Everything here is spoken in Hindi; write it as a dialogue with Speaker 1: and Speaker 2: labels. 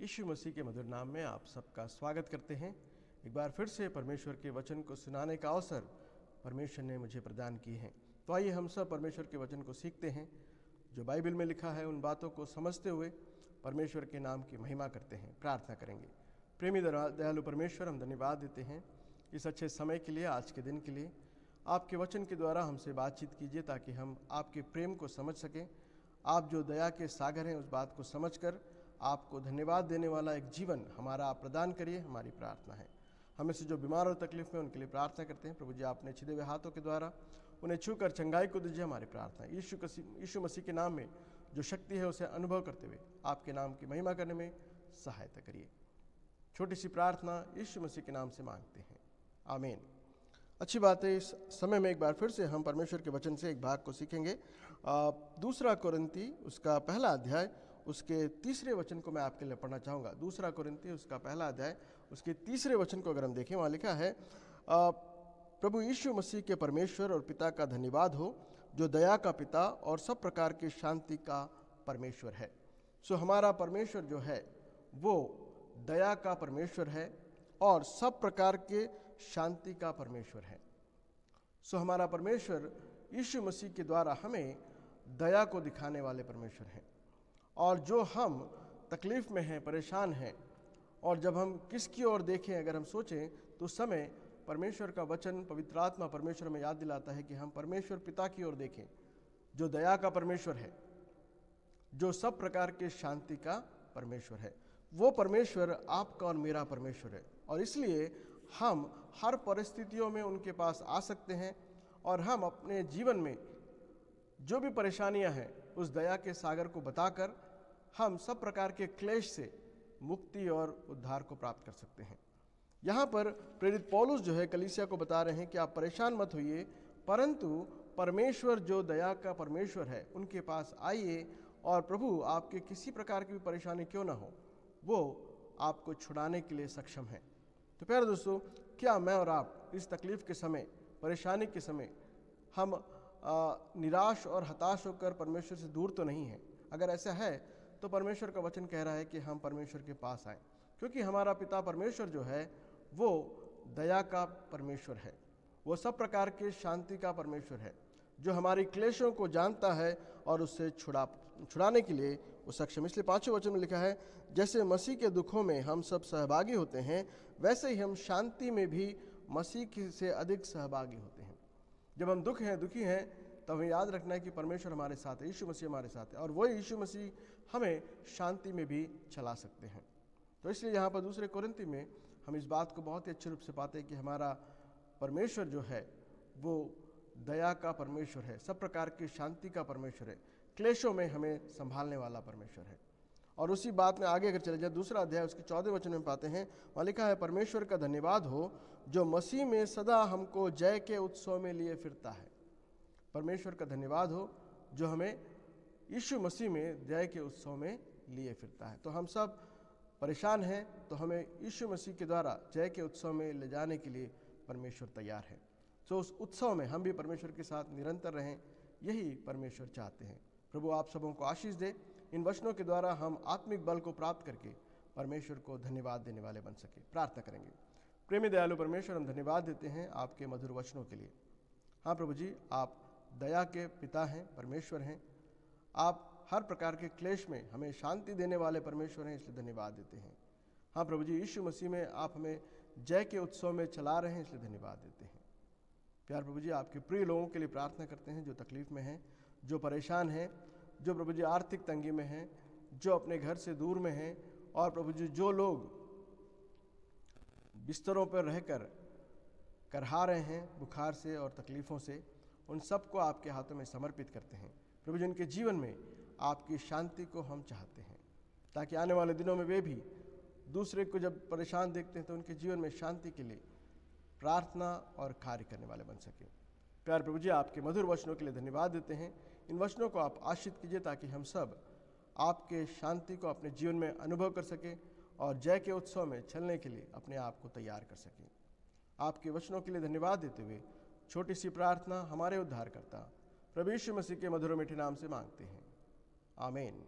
Speaker 1: यीशु मसीह के मधुर नाम में आप सबका स्वागत करते हैं। एक बार फिर से परमेश्वर के वचन को सुनाने का अवसर परमेश्वर ने मुझे प्रदान की है। तो आइए हम सब परमेश्वर के वचन को सीखते हैं। जो बाइबल में लिखा है उन बातों को समझते हुए परमेश्वर के नाम की महिमा करते हैं। प्रार्थना करेंगे। प्रेमी दयालु परमेश्वर, हम धन्यवाद देते हैं इस अच्छे समय के लिए, आज के दिन के लिए। आपके वचन के द्वारा हमसे बातचीत कीजिए ताकि हम आपके प्रेम को समझ सकें। आप जो दया के सागर हैं उस बात को समझकर आपको धन्यवाद देने वाला एक जीवन हमारा आप प्रदान करिए, हमारी प्रार्थना है। हमें से जो बीमार और तकलीफ में उनके लिए प्रार्थना करते हैं, प्रभु जी आपने छिदे हुए हाथों के द्वारा उन्हें छूकर चंगाई को दीजिए, हमारी प्रार्थना है। यीशु मसीह के नाम में जो शक्ति है उसे अनुभव करते हुए आपके नाम की महिमा करने में सहायता करिए। छोटी सी प्रार्थना यीशु मसीह के नाम से मांगते हैं, आमीन। अच्छी बात है, इस समय में एक बार फिर से हम परमेश्वर के वचन से एक भाग को सीखेंगे। दूसरा कोरिन्थी उसका पहला अध्याय उसके तीसरे वचन को मैं आपके लिए पढ़ना चाहूँगा। दूसरा कोरिन्थी उसका पहला अध्याय उसके तीसरे वचन को अगर हम देखें, वहाँ लिखा है, प्रभु यीशु मसीह के परमेश्वर और पिता का धन्यवाद हो, जो दया का पिता और सब प्रकार की शांति का परमेश्वर है। सो हमारा परमेश्वर जो है वो दया का परमेश्वर है और सब प्रकार के शांति का परमेश्वर है। सो हमारा परमेश्वर यीशु मसीह के द्वारा हमें दया को दिखाने वाले परमेश्वर हैं। और जो हम तकलीफ में हैं, परेशान हैं, और जब हम किसकी ओर देखें, अगर हम सोचें तो उस समय परमेश्वर का वचन, पवित्र आत्मा परमेश्वर में याद दिलाता है कि हम परमेश्वर पिता की ओर देखें, जो दया का परमेश्वर है, जो सब प्रकार के शांति का परमेश्वर है। वो परमेश्वर आपका और मेरा परमेश्वर है, और इसलिए हम हर परिस्थितियों में उनके पास आ सकते हैं और हम अपने जीवन में जो भी परेशानियां हैं उस दया के सागर को बताकर हम सब प्रकार के क्लेश से मुक्ति और उद्धार को प्राप्त कर सकते हैं। यहाँ पर प्रेरित पौलुस जो है कलीसिया को बता रहे हैं कि आप परेशान मत होइए, परंतु परमेश्वर जो दया का परमेश्वर है उनके पास आइए, और प्रभु आपके किसी प्रकार की भी परेशानी क्यों ना हो, वो आपको छुड़ाने के लिए सक्षम है। तो प्यारे दोस्तों, क्या मैं और आप इस तकलीफ के समय, परेशानी के समय हम निराश और हताश होकर परमेश्वर से दूर तो नहीं है? अगर ऐसा है तो परमेश्वर का वचन कह रहा है कि हम परमेश्वर के पास आएं, क्योंकि हमारा पिता परमेश्वर जो है वो दया का परमेश्वर है, वो सब प्रकार के शांति का परमेश्वर है, जो हमारी क्लेशों को जानता है और उससे छुड़ाने के लिए वो सक्षम। इसलिए 5वें वचन में लिखा है, जैसे मसीह के दुखों में हम सब सहभागी होते हैं, वैसे ही हम शांति में भी मसीह से अधिक सहभागी होते हैं। जब हम दुखी हैं तो हमें याद रखना है कि परमेश्वर हमारे साथ है, यीशु मसीह हमारे साथ है, और वही यीशु मसीह हमें शांति में भी चला सकते हैं। तो इसलिए यहाँ पर दूसरे कोरिन्थी में हम इस बात को बहुत ही अच्छे रूप से पाते हैं कि हमारा परमेश्वर जो है वो दया का परमेश्वर है, सब प्रकार की शांति का परमेश्वर है, क्लेशों में हमें संभालने वाला परमेश्वर है। और उसी बात में आगे अगर चले जाए, दूसरा अध्याय उसके 14वें वचन में पाते हैं, वहाँ लिखा है, परमेश्वर का धन्यवाद हो जो मसीह में सदा हमको जय के उत्सव में लिए फिरता है। परमेश्वर का धन्यवाद हो जो हमें यीशु मसीह में जय के उत्सव में लिए फिरता है। तो हम सब परेशान हैं, तो हमें यीशु मसीह के द्वारा जय के उत्सव में ले जाने के लिए परमेश्वर तैयार है। तो उस उत्सव में हम भी परमेश्वर के साथ निरंतर रहें, यही परमेश्वर चाहते हैं। प्रभु आप सबों को आशीष दे। इन वचनों के द्वारा हम आत्मिक बल को प्राप्त करके परमेश्वर को धन्यवाद देने वाले बन सके। प्रार्थना करेंगे। प्रेमी दयालु परमेश्वर, हम धन्यवाद देते हैं आपके मधुर वचनों के लिए। हाँ प्रभु जी, आप दया के पिता हैं, परमेश्वर हैं। आप हर प्रकार के क्लेश में हमें शांति देने वाले परमेश्वर हैं, इसलिए धन्यवाद देते हैं। हाँ प्रभु जी, यीशु मसीह में आप हमें जय के उत्सव में चला रहे हैं, इसलिए धन्यवाद देते हैं। प्यार प्रभु जी, आपके प्रिय लोगों के लिए प्रार्थना करते हैं जो तकलीफ में हैं, जो परेशान हैं, जो प्रभु जी आर्थिक तंगी में हैं, जो अपने घर से दूर में हैं, और प्रभु जी जो लोग बिस्तरों पर रहकर करहा रहे हैं बुखार से और तकलीफ़ों से, उन सबको आपके हाथों में समर्पित करते हैं। प्रभु जी उनके जीवन में आपकी शांति को हम चाहते हैं, ताकि आने वाले दिनों में वे भी दूसरे को जब परेशान देखते हैं तो उनके जीवन में शांति के लिए प्रार्थना और कार्य करने वाले बन सके। प्यार प्रभु जी, आपके मधुर वचनों के लिए धन्यवाद देते हैं। इन वचनों को आप आशीष कीजिए ताकि हम सब आपके शांति को अपने जीवन में अनुभव कर सकें और जय के उत्सव में चलने के लिए अपने आप को तैयार कर सकें। आपके वचनों के लिए धन्यवाद देते हुए छोटी सी प्रार्थना हमारे उद्धारकर्ता प्रभु यीशु मसीह के मधुर मीठे नाम से मांगते हैं, आमीन।